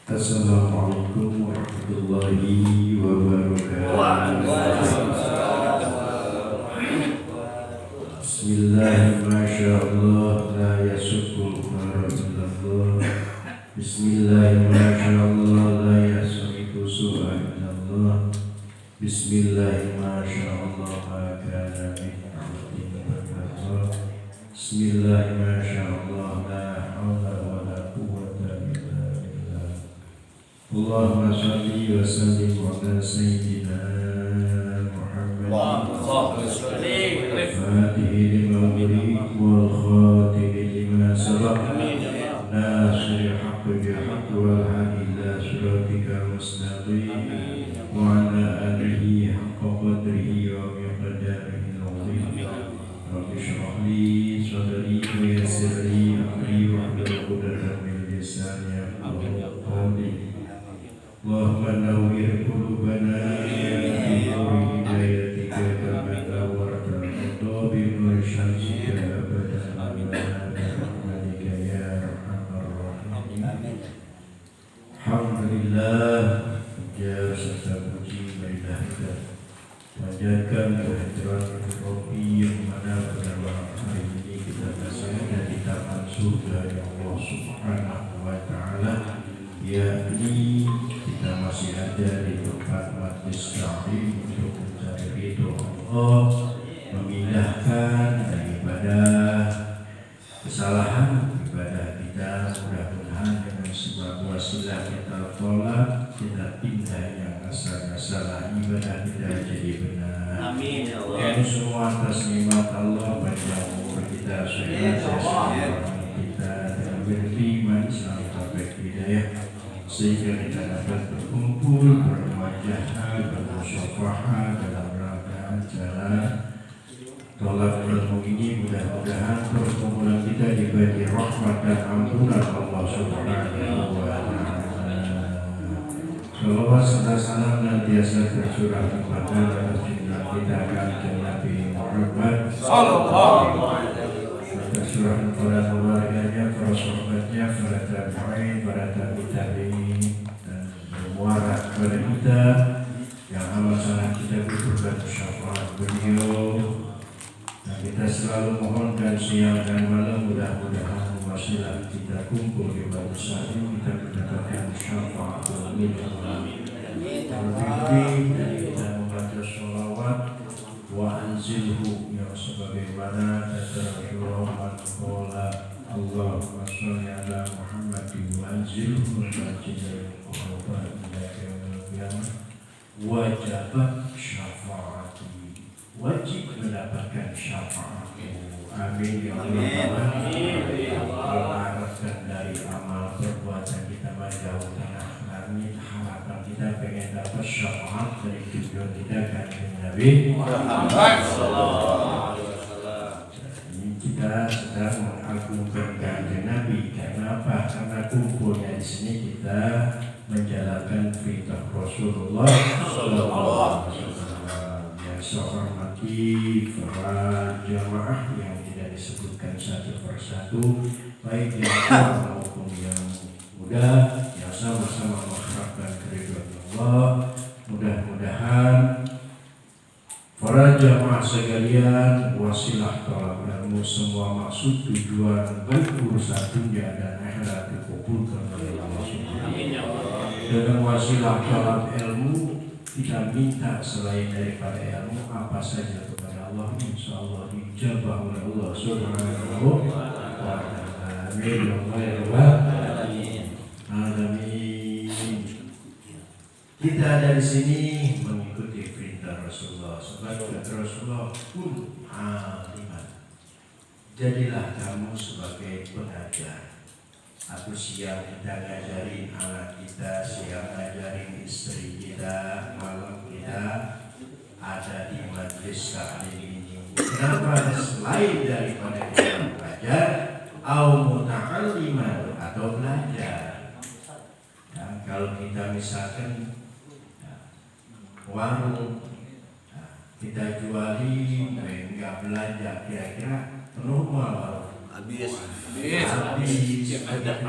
Assalamualaikum warahmatullahi wabarakatuh. Bismillahirrahmanirrahim. La yasukul illallah. Bismillahirrahmanirrahim. La yasuku illallah. Bismillahirrahmanirrahim. Kana min abdin wa Bismillahirrahmanirrahim. La haula wa la quwwata illa billah. Allahumma shalli wa sallim ala sayyidina Muhammad. Allahumma shalli Fatihi lima ughliqa wal khatimi lima sabaqa. Nasiril haqqi bil haqqi wal hadi ila siratikal mustaqim. Wa ala alihi haqqa qadrihi wa miqdarihi al-'azim. Rabbi shrah li sadri wa yassir li amri wahlul 'uqdatam min lisani yafqahu qawli. Allahumma nawwir qulubana bi nuri hidayatika kama nawwarta al-ardha bi nuri syamsika abadan rahmatika ya arhamar rahimin. Alhamdulillah, puja serta puji marilah kita panjatkan kehadiran Rabbi yang mana pada malam hari ini kita masih ada di taman surga yang Allah Subhanahu wa Ta'ala, yakni kita masih ada di tempat majlis taklim untuk mencari ridho Allah, memindahkan daripada kesalahan ibadah kita. Mudah-mudahan dengan sebab wasilah kita tolak, kita pindah yang asal-asalah ibadah kita jadi benar. Amin ya Allah. Yang semua atas nikmat Allah pada umur kita, sehat, kita dan beriman Islam taufik hidayah, sehingga kita dapat berkumpul, bermuajahah, bermusyafahah dalam rangka acara tolak ilmu ini. Mudah-mudahan perkumpulan kita diberi rahmat dan ampunan Allah Subhanahu wa Ta'ala. Salawat serta salam nantiasa tercurah kepada junjungan kita kanjeng Nabi Muhammad sallallahu alaihi wasallam, tercurah kepada keluarganya, para sahabatnya, para tabi'in, para tabi'in, dan bermuara kepada kita yang amat sangat kita berbuat syafaat beliau. Dan kita selalu mohonkan siang dan malam, mudah-mudahan wasilah kita kumpul di bangsa ini kita mendapatkan syafaat beliau. Terlebih dari kita membaca sholawat wa anzilhu yang sebagaimana kata Rasulullah qala Allahumma sholli ala Muhammad wa anzilhu manzilal qurba ila yaumil qiyamah wajabat syafaati, wajib mendapatkan syafaat. Amin ya Allah. Harapkan dari amal perbuatan kita menjauhkan amin, harapan kita pengen dapat syafaat dari tujuan kita kanjeng Nabi Muhammad sallallahu alaihi wasallam. Ini kita sedang mengagungkan kanjeng Nabi. Karena apa? Karena kumpulnya di sini kita menjalankan perintah Rasulullah sallallahu alaihi wasallam. Yang saya hormati para jamaah yang tidak disebutkan satu persatu, baik yang tua maupun yang muda, yang sama-sama mengharapkan keridhaan Allah. Mudah-mudahan para jamaah sekalian, wasilah talab ilmu semua maksud tujuan berurusan dunia dan akhirat dikabulkan oleh Allah Subhanahu wa Ta'ala. Dengan wasilah talab ilmu kita minta selain daripada ilmu apa saja kepada Allah, insyaallah dijabah oleh Allah Subhanahu wa Ta'ala. Amin ya Allah. Amin. Kita ada di sini mengikuti perintah Rasulullah. Sebab kata Rasulullah, kun aliman, jadilah kamu sebagai pengajar. Aku siang kita ngajarin anak kita, siang ngajarin istri kita, malam kita ada di majlis taklim ini. Kenapa? Selain daripada kita belajar, au muta'alliman atau belajar. Dan kalau kita misalkan warung kita jualin, enggak belanja, kira-kira penuh malah habis kita aja.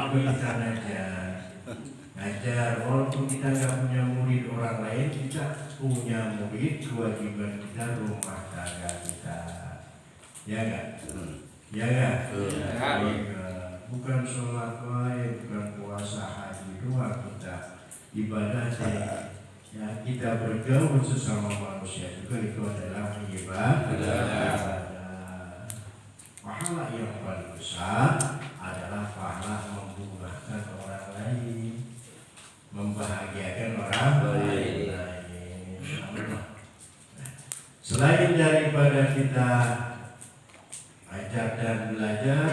ngajar. Walaupun kita nggak punya murid orang lain, kita punya murid, kewajiban kita rumah tangga kita. Ya nggak? Ya nggak? Bukan sholat wae, bukan puasa haji doang kita ibadah ya, kita bergaul sesama manusia juga itu adalah ibadah. Pahala yang paling besar adalah pahala membungahkan orang lain, membahagiakan orang lain. Selain daripada kita ajar dan belajar,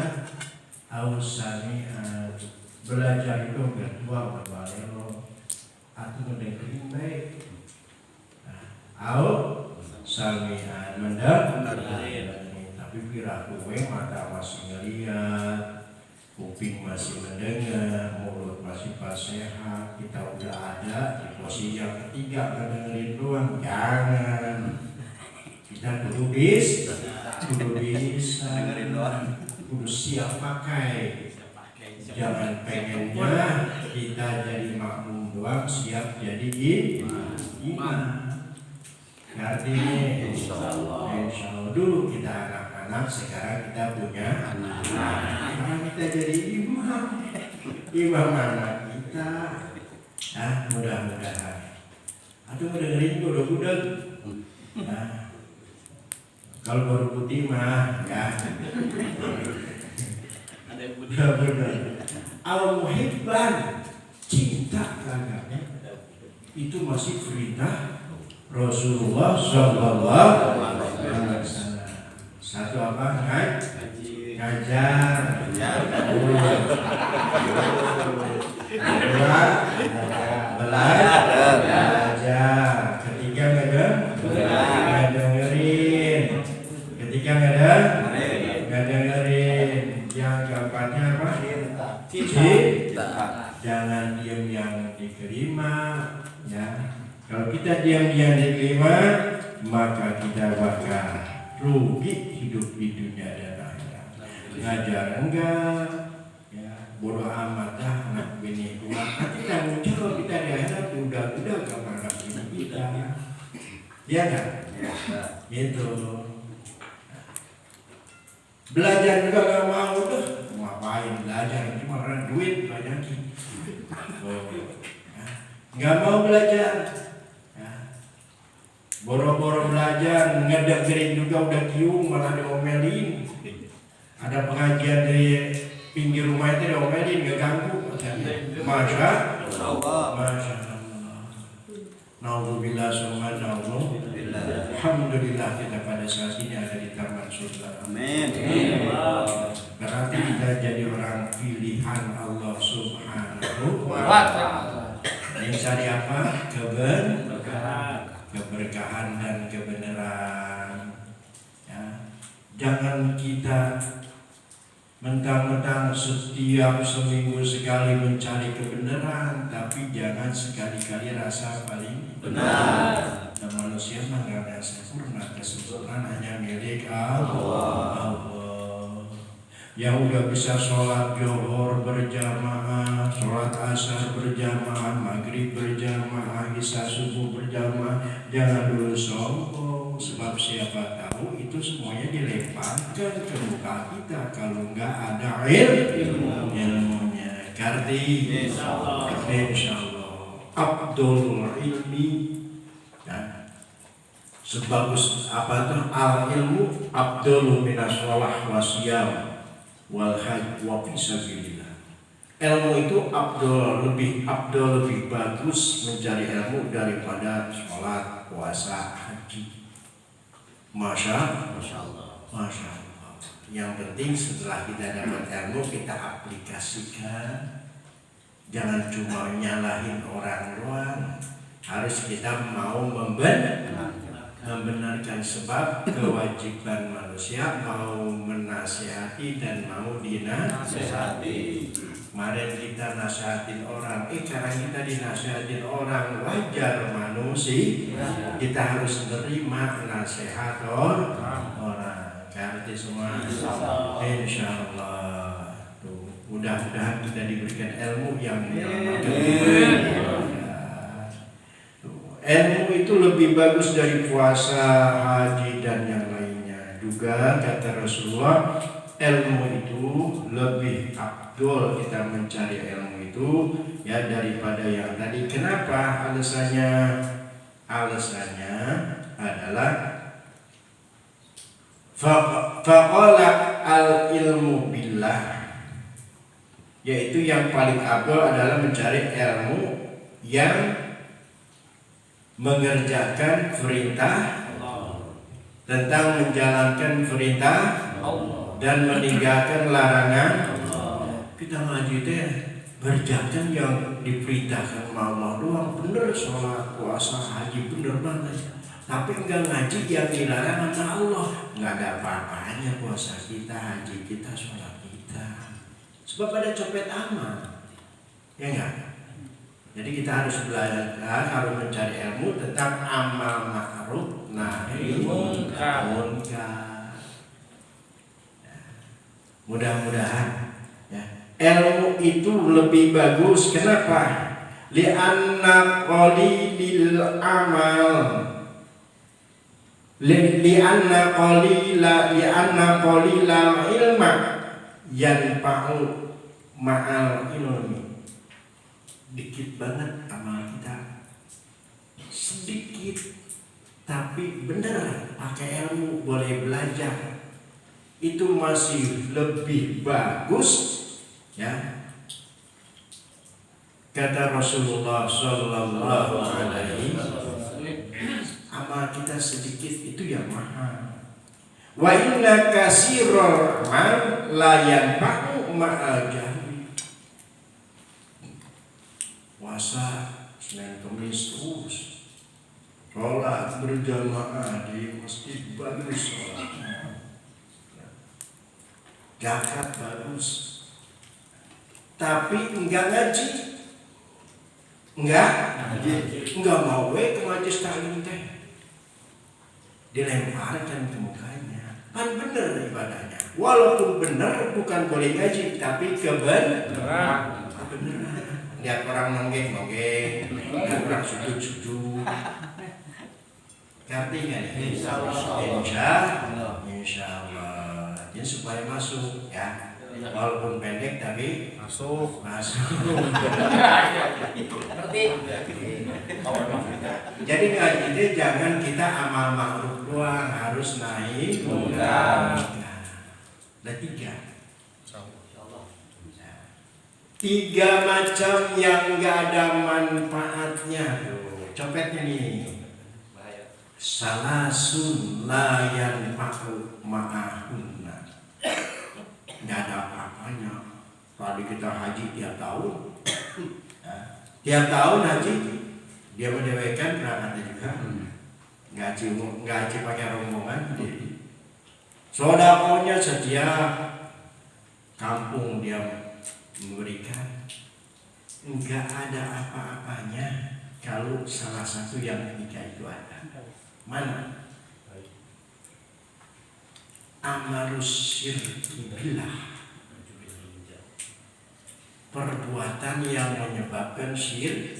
ausanian belajar itu kedua berbalelo atau mendengarin baik. Samian mendengarin, tapi piraku mata masih ngeliat, kuping masih mendengar, mulut masih sehat. Kita udah ada di posisi yang ketiga mendengarin doang, jangan. Kita kudu bisa dengerin doang, kudu siap pakai. Jangan pengennya kita jadi makmum doang, siap jadi imam. Artinya insya Allah dulu kita anak-anak, sekarang kita punya anak. Sekarang kita jadi imam anak kita. Mudah-mudahan. Aduh dengerin budak-budak. Kalau baru putih mah ya. Benar. Al-muhibban, cinta kagaknya itu masih perintah Rasulullah Sallallahu Alaihi Wasallam. Satu apa? Ngajar. Kedua, belajar. Ketiga dengerin. Ketiga dengerin. Yang keempatnya apa? Cinta. Jangan diam yang diterima, ya. Kalau kita diam yang diterima, maka kita bakal rugi hidup di dunia dan akhirat. Ngajar enggak, ya bodoh amat dah anak bini kuat. Nanti tanggung jawab kita di akhirat udah kepada kita. Ya kan? Gitu. Belajar juga nggak mau tuh, ngapain belajar? Cuma orang duit banyakin. Nggak mau belajar, boro-boro belajar, ngedengerin juga udah kiung malah diomelin. Ada pengajian dari pinggir rumah itu diomelin, nggak ganggu. Masya Allah. Naudzubillah summa naudzubillah. Alhamdulillah kita pada saat ini ada di taman surga. Amin. Berarti kita jadi orang pilihan Allah Subhanahu wa Ta'ala. Yang cari apa? Keberkahan dan kebenaran. Ya. Jangan kita mentang-mentang setiap seminggu sekali mencari kebenaran, tapi jangan sekali-kali rasa paling benar. Dan manusia nggak ada sempurna, kesempurnaan hanya milik Allah. Yang udah bisa sholat zuhur berjamaah, sholat asar berjamaah, maghrib berjamaah, isya subuh berjamaah, jangan dulu sombong, sebab siapa tahu itu semuanya dilemparkan ke muka kita kalau nggak ada ilmunya. Karti insya Allah Abdul ilmi, ya. Sebagus apa tuh al ilmu Abdul minas sholah wasiyam wal hajj wa fisabilillah. Ilmu itu lebih bagus mencari ilmu daripada sholat, puasa, haji. Masya Allah. Yang penting setelah kita dapat ilmu kita aplikasikan. Jangan cuma nyalahin orang doang. Harus kita mau membenarkan sebab kewajiban manusia mau menasihati dan mau dinasihati. Kemarin kita nasihatin orang, karena kita dinasihatin orang wajar manusia, kita harus menerima nasihat orang. Karena semua insya Allah. Mudah-mudahan kita diberikan ilmu yang ilmu itu lebih bagus dari puasa, haji dan yang lainnya. Juga kata Rasulullah, ilmu itu lebih afdol kita mencari ilmu itu ya daripada yang tadi. Kenapa? Alasannya adalah faqala al ilmu billah, yaitu yang paling afdol adalah mencari ilmu yang mengerjakan perintah tentang menjalankan perintah dan meninggalkan larangan. Kita ngaji teh berjalan yang diperintahkan sama Allah doang, bener, sholat, puasa, haji, bener banget. Tapi enggak ngaji yang dilarang sama Allah, enggak ada apa-apanya puasa kita, haji kita, sholat kita. Sebab ada copet amal, ya enggak? Jadi kita harus belajar, harus mencari ilmu tentang amal ma'ruf nahi munkar. Mudah-mudahan ya, ilmu itu lebih bagus. Kenapa? Li'anna qalilil amal, li'anna qalila ilma yanfa'u ma'al ilmi. Dikit banget amal kita, sedikit tapi benar pakai ilmu, boleh belajar, itu masih lebih bagus ya. Kata Rasulullah Sallallahu Alaihi Wasallam, amal kita sedikit itu yang mahal. Wa inna katsiral mal la yanfa'u ma'al jahli. Puasa Senin Kamis terus, sholat berjamaah di masjid bagus, sholatnya, zakat bagus, tapi enggak ngaji, enggak mau ke majelis taklim teh, dilemparkan ke mukanya. Kan bener ibadahnya, walaupun bener bukan boleh ngaji, tapi kebenaran. Lihat orang nonggeng, lihat orang sujud. Ngerti nggak ya? Insya Allah. Jadi supaya masuk ya, walaupun pendek tapi masuk. Jadi ngaji jangan kita amal makruh doang, harus naik munkar. Ada 3. 3 macam yang gak ada manfaatnya. Copetnya nih, salasun la yanfa'u ma'ahunna, gak ada apa-apanya. Tadi kita haji tiap tahun, tiap tahun haji, dia mendewekan berangkatnya juga, ngaji pakai rombongan. Sodakonya setiap kampung dia memberikan, enggak ada apa-apanya kalau salah satu yang 3 itu ada. Mana? Amalus syirki billah, perbuatan yang menyebabkan syirik.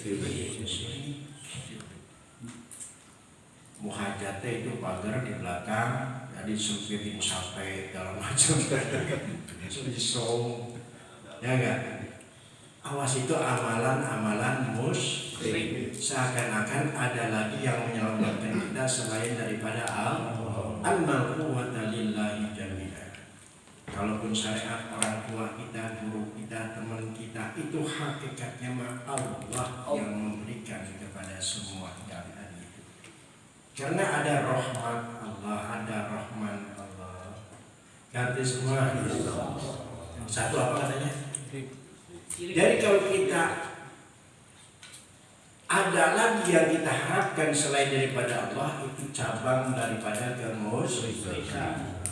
Muhajatnya itu pagar di belakang, jadi sempitin sampai dalam macam so. Ya enggak? Awas, itu amalan-amalan musyrik. Seakan-akan ada lagi yang menyelamatkan kita selain daripada al-quwwata lillahi jami'an. Kalaupun syariat orang tua kita, guru kita, teman kita, itu hakikatnya Allah yang memberikan kepada semua kalian itu. Karena ada rahmat Allah, ada rahman Allah. Ganti semua. Satu apa katanya? Jadi kalau kita ada lagi yang kita harapkan selain daripada Allah, itu cabang daripada kemusyrikan.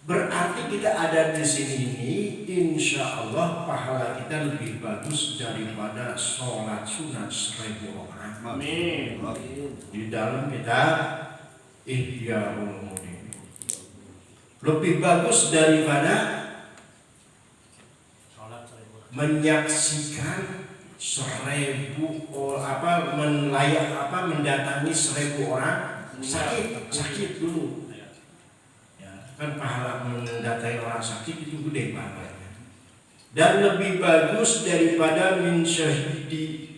Berarti kita ada di sini ini, insya Allah pahala kita lebih bagus daripada sholat sunat 1000 rakaat. Amin. Di dalam kita Ihya Ulumuddin lebih bagus daripada menyaksikan 1000 mendatangi 1000 orang sakit dulu. Ya, kan pahala mendatangi orang sakit itu gede pahalanya. Dan lebih bagus daripada min syahidi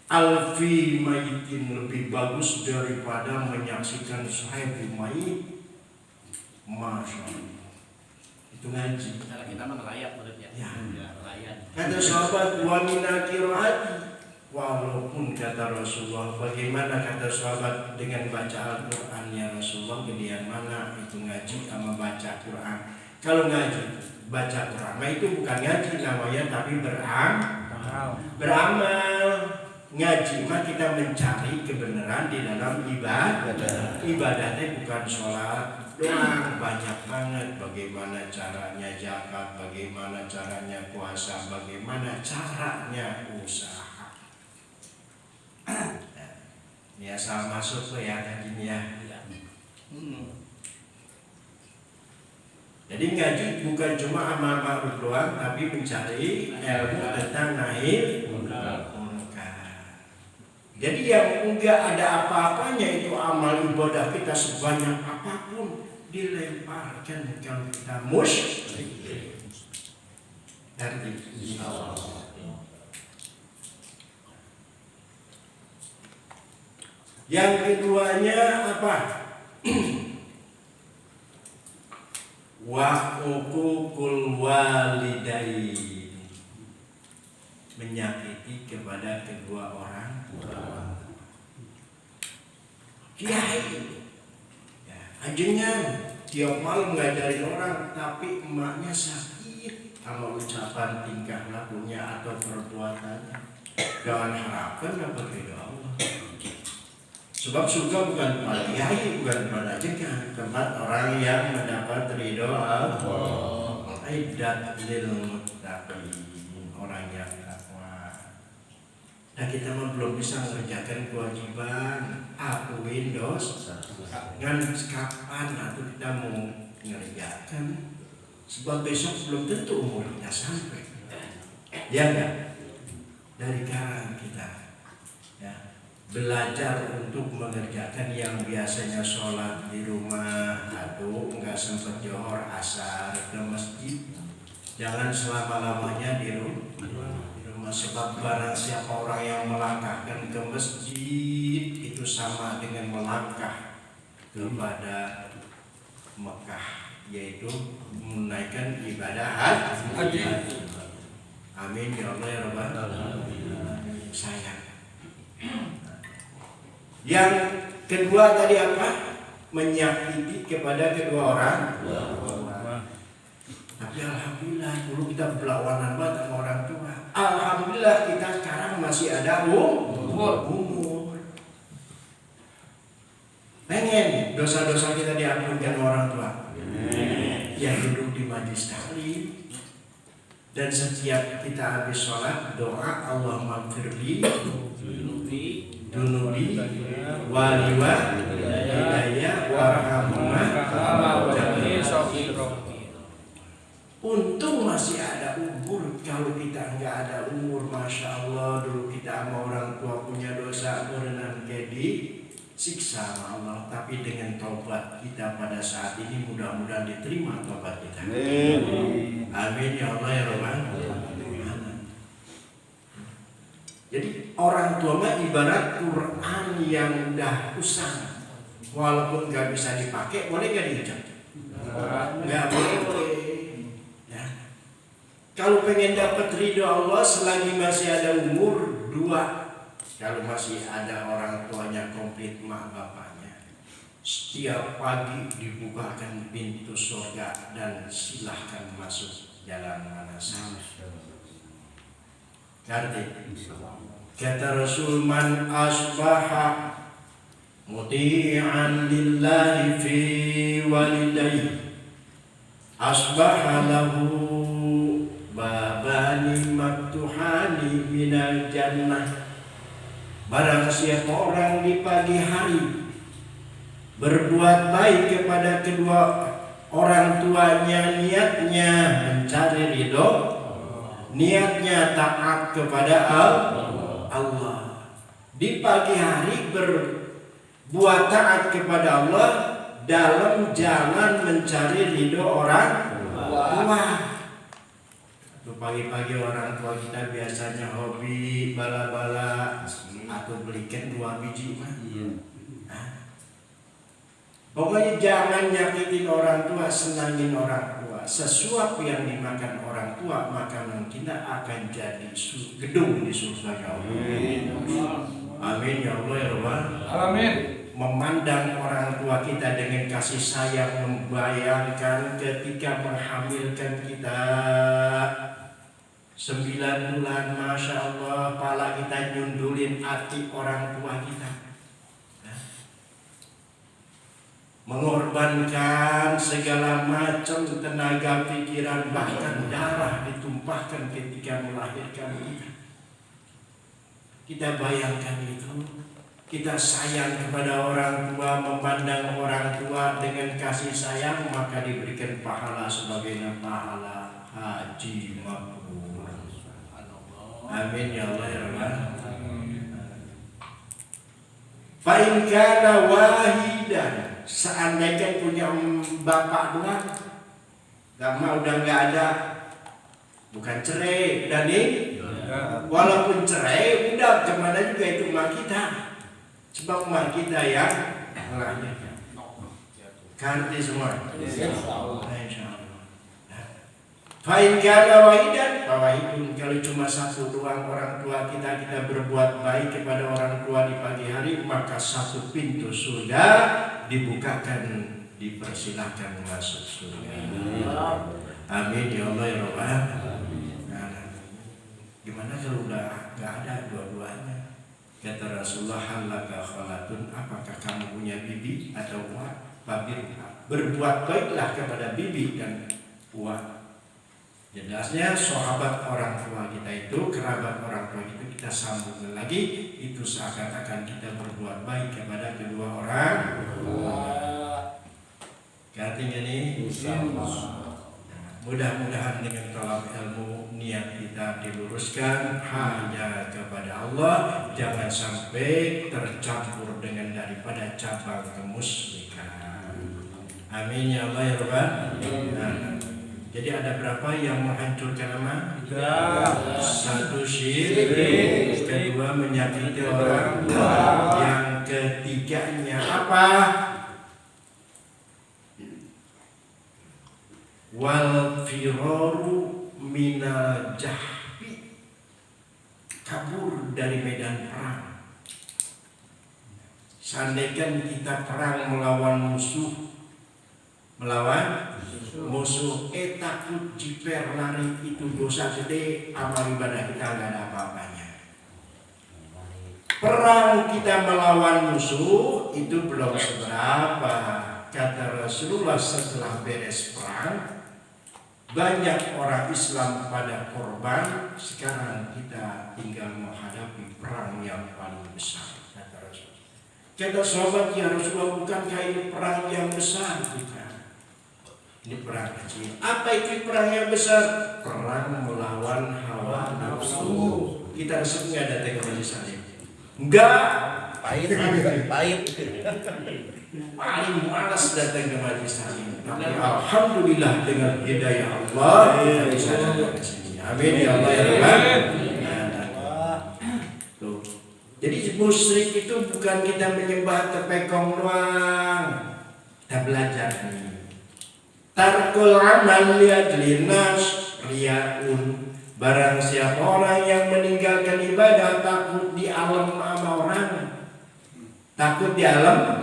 alfi mayitin, lebih bagus daripada menyaksikan 1000 mayit. Masya Allah. Itu ngaji. Kalau kita melayat menurutnya. Ya. Melayat. Kata sahabat wa mina qiraati, walaupun kata Rasulullah, bagaimana kata sahabat dengan baca Al-Quran ya Rasulullah, gedean mana itu ngaji sama baca Quran. Kalau ngaji baca Quran, nah itu bukan ngaji namanya, tapi beramal. Ngaji mah kita mencari kebenaran di dalam ibadah. Ibadahnya bukan sholat doang, banyak banget. Bagaimana caranya zakat, bagaimana caranya puasa, bagaimana caranya usaha. Ini asal masuk tuh ya kajian ya. Jadi ngaji bukan cuma amal ma'ruf doang, tapi mencari ilmu tentang nahi munkar. Jadi yang enggak ada apa-apanya itu amal ibadah kita sebanyak apapun dilemparkan kalau kita musyrik. Nanti yang keduanya apa? Wa uququl walidain, menyakiti kepada kedua orang tua. Kiai ya, ajengan tiap malam ngajarin orang, tapi emaknya sakit sama ucapan tingkah lakunya atau perbuatannya. Jangan harapkan dapat ridho Allah. Sebab surga bukan tempat kiai, bukan tempat ajengan, tempat orang yang mendapat ridho Allah. Aidat lil muttaqin, orang yang takwa. Nah kita belum bisa mengerjakan kewajiban, akuin dosa. Dengan kapan atau kita mau mengerjakan? Sebab besok belum tentu umur kita sampai. Ya enggak? Dari sekarang kita ya, belajar untuk mengerjakan yang biasanya sholat di rumah, aduh enggak sempat johor asar ke masjid. Jangan selama-lamanya di rumah. Sebab barang siapa orang yang melangkahkan ke masjid itu sama dengan melangkah kepada Mekah, yaitu menunaikan ibadah haji. Amin ya Allah ya Rabbal alamin. Sayang. Yang kedua tadi apa? Menyakiti kepada kedua orang. Tapi alhamdulillah dulu kita berlawanan banget sama orang tua. Alhamdulillah kita sekarang masih ada umur. Pengen dosa-dosa kita diampunkan orang tua. Yang duduk di majelis taklim dan setiap kita habis sholat doa Allahumma firli dunubi waliwa hidayah warhamuma. Untung masih ada umur. Kalau kita nggak ada umur, masya Allah, dulu kita sama orang tua punya dosa berenang jadi siksa sama Allah. Tapi dengan taubat kita pada saat ini mudah-mudahan diterima taubat kita. Amin ya Allah ya Rabbal alamin. Jadi orang tua mah ibarat Quran yang udah usang, walaupun nggak bisa dipakai, boleh nggak diucap? Nggak boleh. Kalau pengen dapat ridho Allah selagi masih ada umur, dua. Kalau masih ada orang tuanya komplit mak bapaknya, setiap pagi dibukakan pintu surga dan silahkan masuk jalan mana saja. Kata Rasul, man asbaha muti'an lillahi fi walidayhi asbaha lahu babani maktuhani minal jannah. Barang siapa orang di pagi hari berbuat baik kepada kedua orang tuanya, niatnya mencari ridho niatnya taat kepada Allah. Di pagi hari berbuat taat kepada Allah dalam jalan mencari ridho orang tua. Pagi-pagi orang tua kita biasanya hobi bala-bala atau belikan 2 biji mah. Pokoknya jangan nyakitin orang tua, senangin orang tua. Sesuatu yang dimakan orang tua makanan kita akan jadi gedung di surga Allah. Amin ya Allah ya Rabbal Alamin. Memandang orang tua kita dengan kasih sayang, membayangkan ketika menghamilkan kita 9 bulan, Masya Allah, pala kita nyundulin hati orang tua kita. Mengorbankan segala macam tenaga, pikiran, bahkan darah ditumpahkan ketika melahirkan kita. Kita bayangkan itu. Kita sayang kepada orang tua, memandang orang tua dengan kasih sayang, maka diberikan pahala sebagai pahala haji mabrur. Amin ya Allah ya Rabbal. Fa in kana wahidan, seandainya punya bapak doang, lama udah nggak ada, bukan cerai, dan ini walaupun cerai udah kemana juga itu emak kita, sebab emak kita yang melahirkan. Ganti semua. Fa'in kana wahidan fawahidun, kalau cuma satu doang orang tua kita berbuat baik kepada orang tua di pagi hari, maka 1 pintu surga dibukakan, dipersilahkan masuk surga. Amin ya Allah ya Rabbal. Gimana kalau udah nggak ada dua-duanya? Kata Rasulullah, halaka khalatun, apakah kamu punya bibi atau uak? Berbuat baiklah kepada bibi dan uak. Jelasnya sahabat orang tua kita itu, kerabat orang tua itu kita sambung lagi, itu seakan-akan kita berbuat baik kepada kedua orang tua. Artinya nih, mudah-mudahan dengan tolong ilmu niat kita diluruskan hanya kepada Allah, jangan sampai tercampur dengan daripada cabang kemusyrikan. Amin ya Allah ya Rabbal. Jadi ada berapa yang menghancurkan amal? 1 syirik, kedua menyakiti orang tua, yang ketiganya apa? Wal firaru minal jahbi, kabur dari medan perang. Seandainya kita perang melawan musuh, takut jiper lari, itu dosa gede, amal ibadah kita nggak ada apa-apanya. Perang kita melawan musuh itu belum seberapa. Kata Rasulullah, setelah beres perang banyak orang Islam pada korban, sekarang kita tinggal menghadapi perang yang paling besar. Kata Rasulullah. Kata sahabat, ya Rasulullah, bukankah ini perang yang besar? Bukan. Ini perang kecil. Apa itu perang yang besar? Perang melawan hawa nafsu. Kita resepnya datang ke majelis salim. Enggak. Pahit. Paling malas datang ke majelis salim. Tapi alhamdulillah dengan hidayah Allah kita bisa datang ke sini. Amin ya Allah ya Rabbal. Tuh. Jadi musyrik itu bukan kita menyembah tepekong doang. Kita belajar nih. Tarkul amal liajli nas riyaun, barang siapa orang yang meninggalkan ibadah takut di alam sama orang, takut di alam,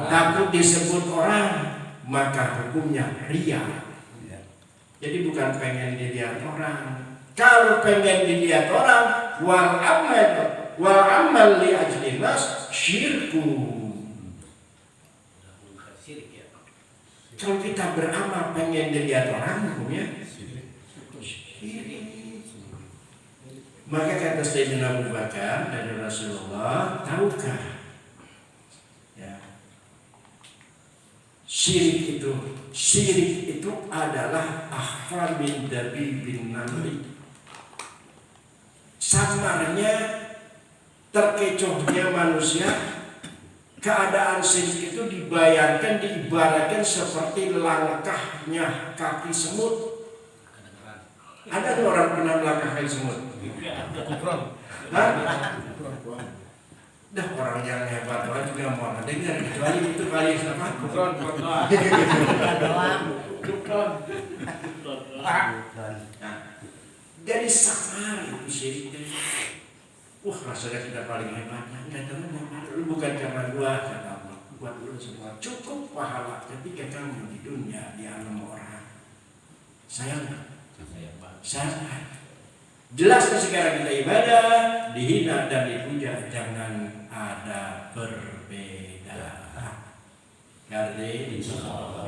takut disebut orang, maka hukumnya riya. Jadi bukan pengen dilihat orang. Kalau pengen dilihat orang, wal amal liajli nas syirku. Kalau kita beramal pengen dilihat orang, hukumnya syirik. Maka kata Sayyidina Abu Bakar dari Rasulullah, tahukah ya, syirik itu adalah akhfa min dabibin namli, samarnya, terkecohnya manusia, keadaan syirik itu dibayangkan, diibaratkan seperti langkahnya kaki semut. Ada orang pernah melangkah kaki semut? Hah? Dah orang yang hebat orang juga mau dengar, kecuali itu kali siapa? Jadi samar itu syirik. Wah, rasanya kita paling hebat. Enggak teman, lu bukan karena gua, kata Allah. Buat lu semua cukup pahala ketika kamu di dunia, di alam orang. Sayang, sayang. Jelas sekarang kita ibadah, dihina dan dipuja, jangan ada perbedaan. Ngerti? Insya Allah.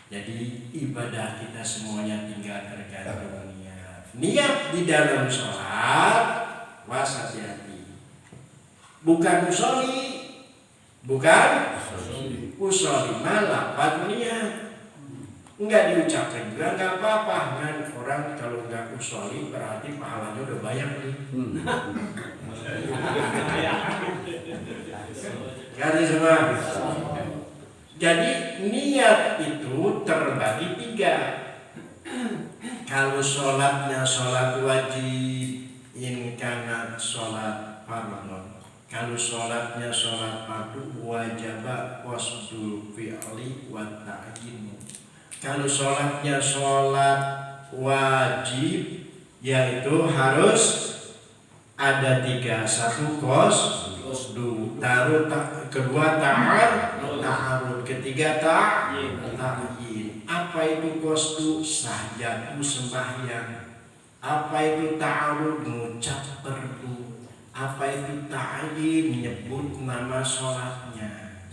Jadi ibadah kita semuanya tinggal tergantung niat. Niat di dalam sholat, hati-hati. Bukan usolli, bukan usolli malah niat. Enggak diucapkan juga enggak apa-apa kan, orang kalau enggak usolli berarti pahalanya udah banyak nih. Ngerti semua? Jadi niat itu terbagi 3. Kalau sholatnya sholat wajib, in kana sholat fardhu. Kalau sholatnya sholat fardu, wajaba qasdul fi'li wa ta'yin. Kalau sholatnya sholat wajib, yaitu harus ada 3. 1 qasdu, kedua ta'arud, ketiga ta'yin. Apa itu qasdu? Sahjatu sembahyang. Apa itu ta'arud? Mengucap perdu. Apa itu ta'yin? Menyebut nama sholatnya.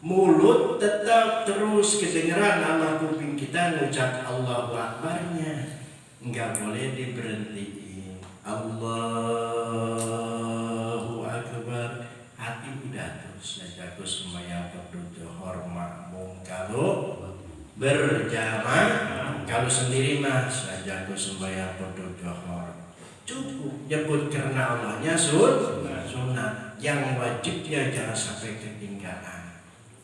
Mulut tetap terus kedengeran nama kuping kita ngucap Allahu Akbarnya, enggak boleh diberhentiin. Allahu Akbar, hati udah terus saja sembahyang fardu zuhur makmum. Kalau berjamaah, kalau sendiri mah saja sembahyang fardu zuhur cukup nyebut karena Allahnya sunat. Yang wajibnya jangan sampai ketinggalan,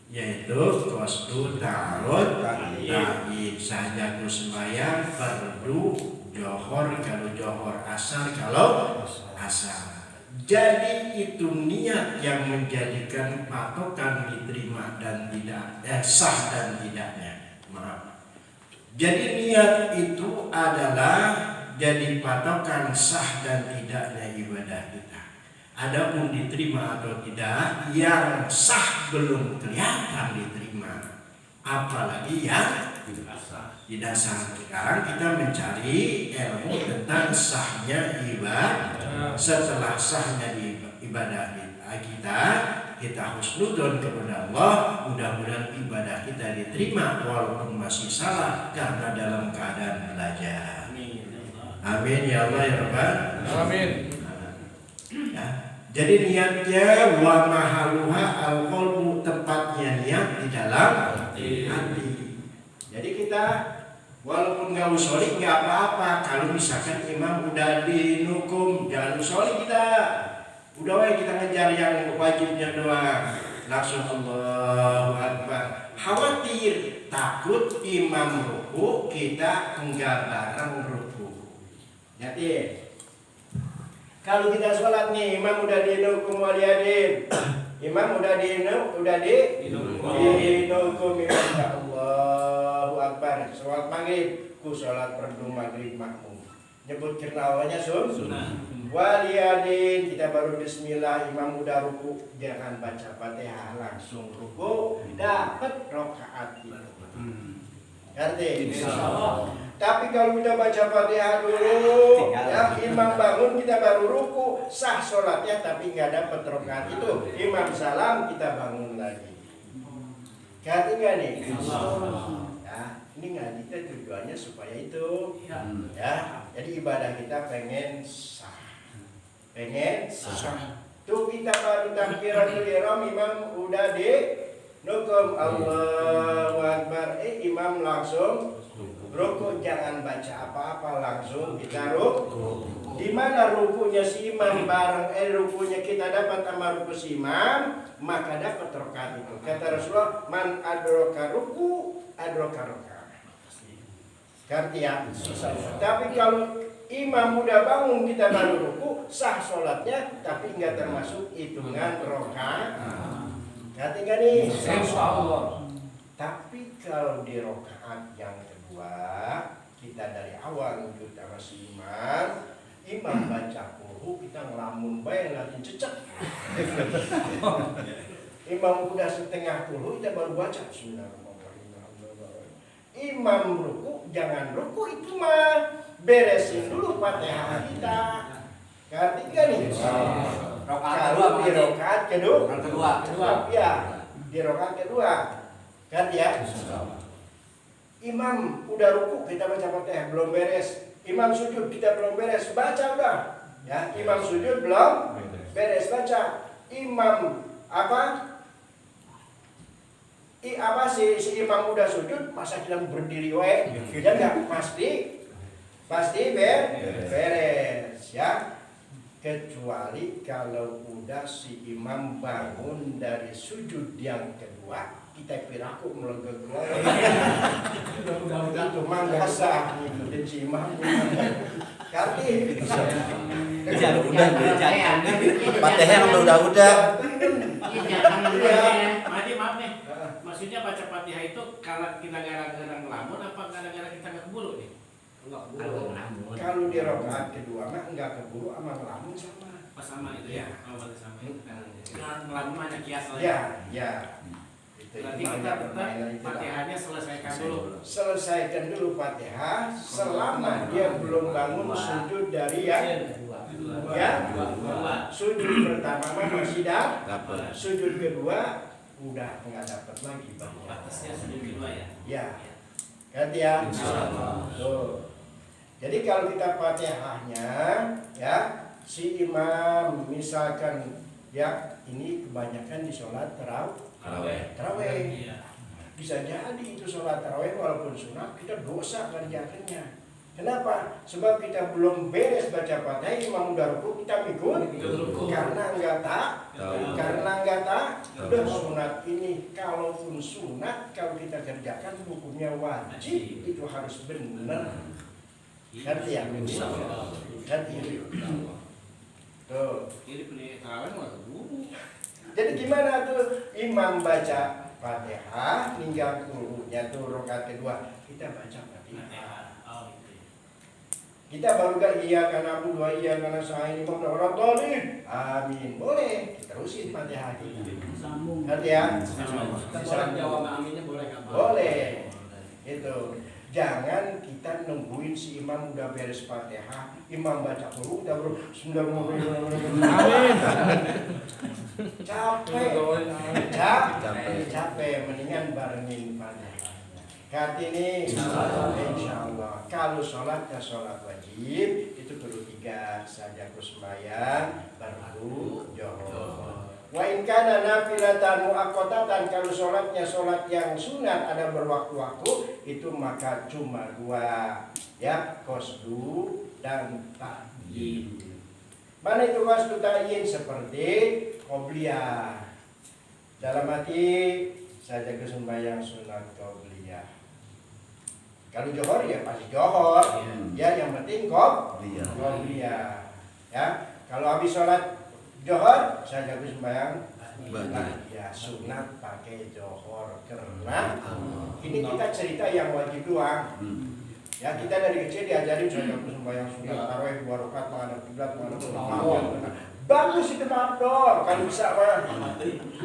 yaitu qasdu ta'arud ta'yin. Sahajatul sembahyang fardu johor kalau johor, asar kalau asar. Jadi itu niat yang menjadikan patokan diterima dan tidak, sah dan tidaknya. Maaf. Jadi niat itu adalah jadi patokan sah dan tidaknya ibadah kita. Adapun diterima atau tidak, yang sah belum kelihatan diterima, apalagi yang tidak sah. Sekarang kita mencari ilmu tentang sahnya ibadah. Setelah sahnya ibadah kita husnudon kepada Allah. Mudah-mudahan ibadah kita diterima walaupun masih salah karena dalam keadaan belajar. Amin ya Allah ya Rabbal. Amin. Ya. Jadi niatnya wa mahaluha al-qalbu, tempatnya niat di dalam hati. Jadi kita walaupun nggak usolli nggak apa-apa. Kalau misalkan imam udah dinukum, jangan usolli kita. Udah wae kita ngejar yang wajibnya doang. Langsung Allahu Akbar. Khawatir takut imam ruku kita enggak bareng ruku. Jadi kalau kita sholat nih, imam udah dinukum waliyadin, imam udah dinukum, ya Allahu Akbar. Sholat maghrib, ku sholat fardu maghrib makmum. Nyebut kirnawanya sunnah. Waliyadin, kita baru bismillah, imam udah ruku, jangan baca Fatihah langsung ruku, dapat rakaat itu. Ngerti? Insyaallah. Tapi kalau kita baca Fatihah dulu, ya imam bangun kita baru ruku, sah sholatnya tapi nggak dapat rakaat itu. Imam salam kita bangun lagi. Ngerti nggak nih? Ya, ini ngaji kita tujuannya supaya itu. Ya, jadi ibadah kita pengen sah. Tuh kita baru takbiratul ihram, imam udah di nukum Allahu Akbar, imam langsung Ruku jangan baca apa-apa, langsung kita ruku. Di mana rukunya si imam bareng rukunya kita dapat sama ruku si imam, maka dapat rakaat itu. Kata Rasulullah, man adraka ruku adraka rakaat. Ngerti ya? Tapi kalau imam udah bangun kita baru ruku, sah sholatnya, tapi nggak termasuk hitungan rakaat. Ngerti nggak nih? Insyaallah. Tapi kalau di rakaat yang kedua, kita dari awal wujud sama si imam baca qul, kita ngelamun bae lagi cecek. Imam udah setengah qul, kita baru baca bismillahirrahmanirrahim. Imam ruku, jangan ruku itu mah beresin dulu Fatihah kita. Ngerti gak nih? Kalau di rakaat kedua, ya di rakaat kedua. Kan ya, imam udah ruku kita baca Fatihah belum beres, imam sujud kita belum beres, baca udah ya, imam sujud belum beres, baca. Imam apa si imam udah sujud masa kita berdiri wae, kita nggak pasti beres ya, kecuali kalau udah si imam bangun dari sujud yang kedua, kita piraku melegek itu mah nggak sah itu dicimah karti Fatihah udah maaf nih, maksudnya baca Fatihah itu kalau kita gara-gara ngelamun apa gara-gara kita nggak keburu nih? Kalau di rakaat kedua mah nggak keburu sama ngelamun sama itu ya, sama itu ngelamun hanya kias ya. Berarti kita Fatihahnya selesaikan dulu. Selesaikan dulu Fatihah selama dia belum bangun sujud dari yang sujud pertama masih dapat, sujud kedua udah nggak dapat lagi batasnya sujud kedua ya. Ya, ganti ya. Tuh. Jadi kalau kita Fatihahnya ya si imam misalkan ya ini kebanyakan di sholat tarawih. Bisa jadi itu sholat tarawih walaupun sunat kita dosa kerjakannya. Kenapa? Sebab kita belum beres baca Fatihah, imam udah ruku kita ikut karena enggak udah sunat ini. Kalaupun sunat kalau kita kerjakan hukumnya wajib, itu harus benar. Ngerti ya? Ngerti ya? Tuh. Jadi gimana tuh imam baca Fatihah, tinggal kurunya tuh rakaat kedua kita baca Fatihah. Kita baru gak iya karena Abu dua iya karena saya ini mau nonton amin boleh terusin Fatihah kita. Ngerti ya? Jawab aminnya boleh nggak? Boleh. Itu. Jangan kita nungguin si imam udah beres Fatihah, imam baca huruf, kita baru capek, mendingan barengin Fatihah. Kartini, insyaallah. Kalau sholatnya sholat wajib itu perlu 3 saja sembahyang baru johor. Wa in kana nafilatan muaqqatatan, kalau sholatnya sholat yang sunat ada berwaktu-waktu itu maka cuma 2 ya, qasdu dan ta'yin. Mana itu qasdu ta'yin? Seperti qobliyah. Dalam hati saja kesembahyang sunat qobliyah. Kalau johor ya pasti johor. Ya yang penting qobliyah. Ya, kalau habis sholat johor saja sembahyang ya sunat pakai johor karena ini kita cerita yang wajib doang. Ya kita dari kecil diajarin saja sembahyang sunat tarawih 2 rakaat menghadap kiblat menghadap bagus itu mabdor kalau bisa mah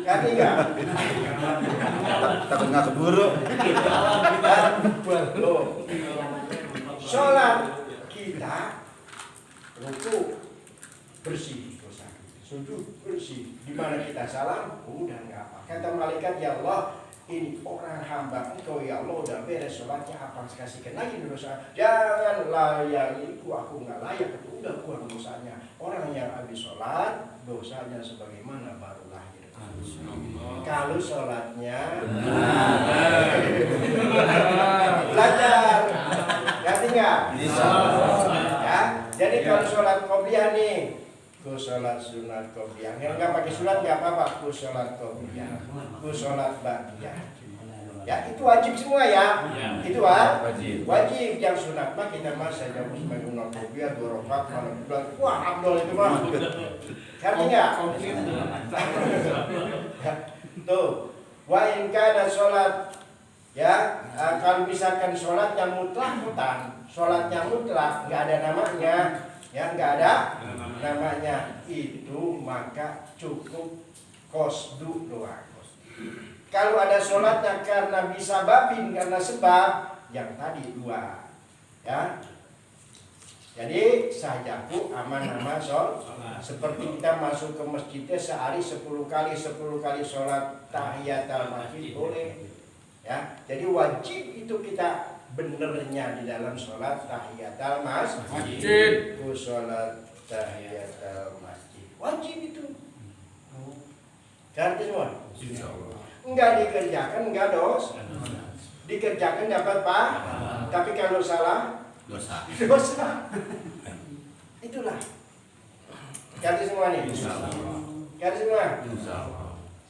kan enggak takut nggak keburu. Sholat kita ruku bersih, sujud bersih. Di mana kita salam, udah nggak apa. Kata malaikat, ya Allah, ini orang hamba Engkau ya Allah udah beres sholatnya, apa kasihkan lagi dosa. Jangan layangiku, aku nggak layak, itu udah kurang dosanya. Orang yang habis sholat dosanya sebagaimana baru lahir. Kalau sholatnya belajar enggak? Ya, jadi kalau sholat qobliyah nih, ku sholat sunat qobliyah. Yang enggak pakai sunat enggak apa-apa, ku sholat qobliyah, ku sholat ba'diyah. Ya, itu wajib semua ya. Itu wajib. Yang sunat mah kita mah saja sebagai sunat qobliyah 2 rakaat kalau bilang wah abdul itu mah. Ngerti enggak? Tuh, wa in kana sholat ya, kalau misalkan sholatnya mutlak, sholatnya mutlak nggak ada namanya, ya nggak ada namanya, itu maka cukup qasdu doang. Kalau ada sholatnya karena bisa babin, karena sebab yang tadi 2, ya. Jadi sajaku aman-aman sholat. Seperti kita masuk ke masjidnya sehari 10 kali sholat tahiyatul masjid boleh. Ya, jadi wajib itu kita benernya di dalam sholat tahiyatul masjid. Sholat tahiyatul masjid wajib itu. Ganti semua. Enggak dikerjakan enggak dosa. Dikerjakan dapat pahala. Tapi kalau salah dosa. Itulah. Ganti semua nih. Ganti semua.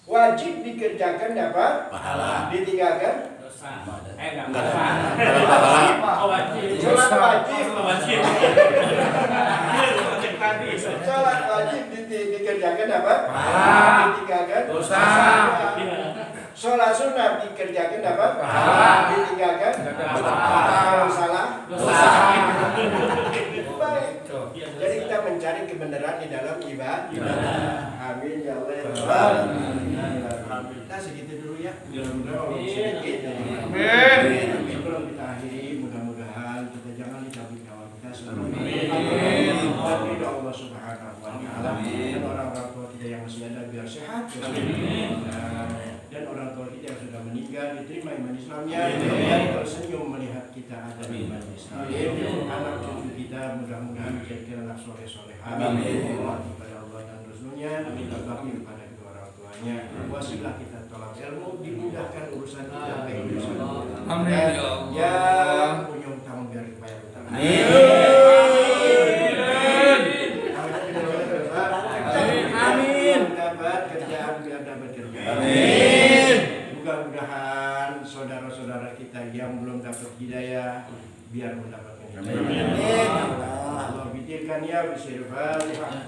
Wajib dikerjakan dapat pahala. Ditinggalkan dosa. Sholat wajib dikerjakan dapat pahala. Ditinggalkan dosa. Sholat sunat dikerjakan dapat pahala. Ditinggalkan kalau salah dosa. Baik. Jadi kita mencari kebenaran di dalam ibadah. Amin ya Allah. Kita segitu dulu ya. Sedikit. Amin. Sebelum kita akhiri, mudah-mudahan kita jangan dicabut nyawa kita sebelum amin. Allah Subhanahu wa taala. Dan orang-orang tua kita yang masih ada biar sehat. Dan orang tua kita yang sudah meninggal diterima iman Islamnya. Dan tersenyum melihat kita ada iman Islam. Anak cucu kita mudah-mudahan menjadi anak soleh-soleh. Amin. Kepada Allah dan Rasulnya. Amin. Berbakti kepada kedua orang tuanya. Wasilah kita tolak ilmu, dimudahkan urusan kita baik urusan kita. Amin. Ya punya utang biar dibayar utang. Amin. Amin. Dapat kerjaan biar dapat kerjaan. Amin. Mudah-mudahan saudara-saudara kita yang belum dapat hidayah biar mendapatkan hidayah. Amin. Allah bitirkan ya bismillahirrahmanirrahim.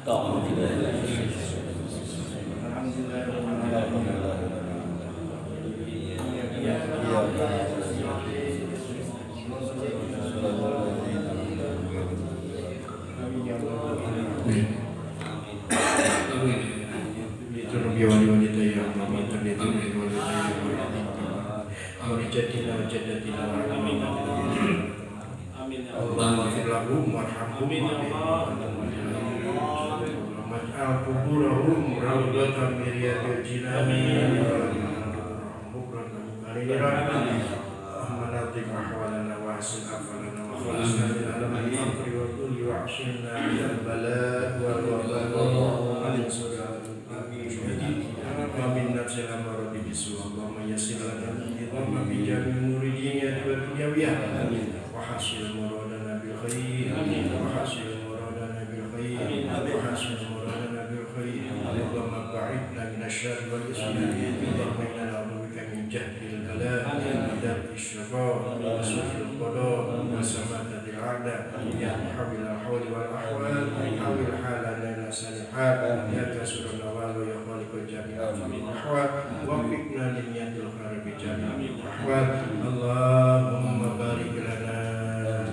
Allahumma barik lana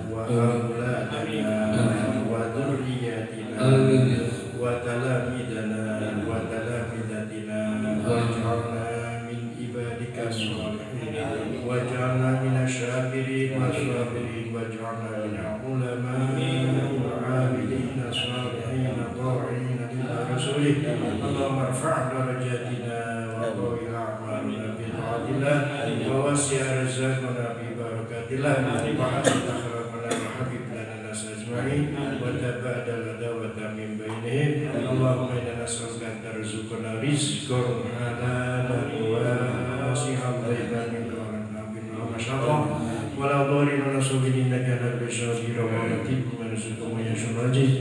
wa auladana wa dhurriyyatina wa talamidana wa talamidatina waj'alna min ibadika sholihin waj'alna min asyakirin wa sabirin waj'alna min ulamain wa abidin sholihin ta'i'in ila rasulih. Allahumma rfa' darajatina wa qawi a'malina bi ta'atillah wa wasi' rizqana bi barakatillah wa hasil akhiratana wa habib lana nas ajma'in wa tabadal dawata min bainihim. Allahumma inna nas'aluka an tarzuqana rizqan halalan wasi'an thayyiban min wa masyaallah wa la dhari wa nasubi innaka بصغير ولطيف وارزق من يشاء رجيم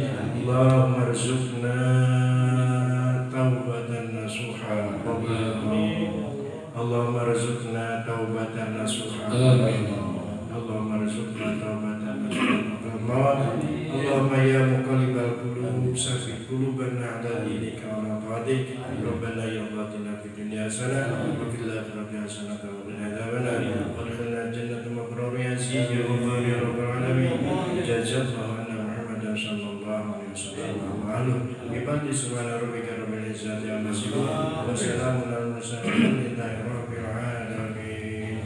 اللهم ارزقنا توبة نصوحا قبل الموت اللهم ارزقنا توبة نصوحا اللهم ارزقنا توبة نصوحا قبل الموت اللهم يا مقلب القلوب ثبت قلوبنا على دينك وعلى طاعتك ربنا يا الله آتنا في الدنيا حسنة وفي الآخرة حسنة وقنا عذاب النار وادخلنا الجنة مبرور يا سيدي الله يا رب العالمين جزا الله عنا محمدا صلى الله عليه وسلم وعلى بفضل سبحان ربك رب العزة عما يصفون وسلام على المرسلين والحمد لله رب العالمين.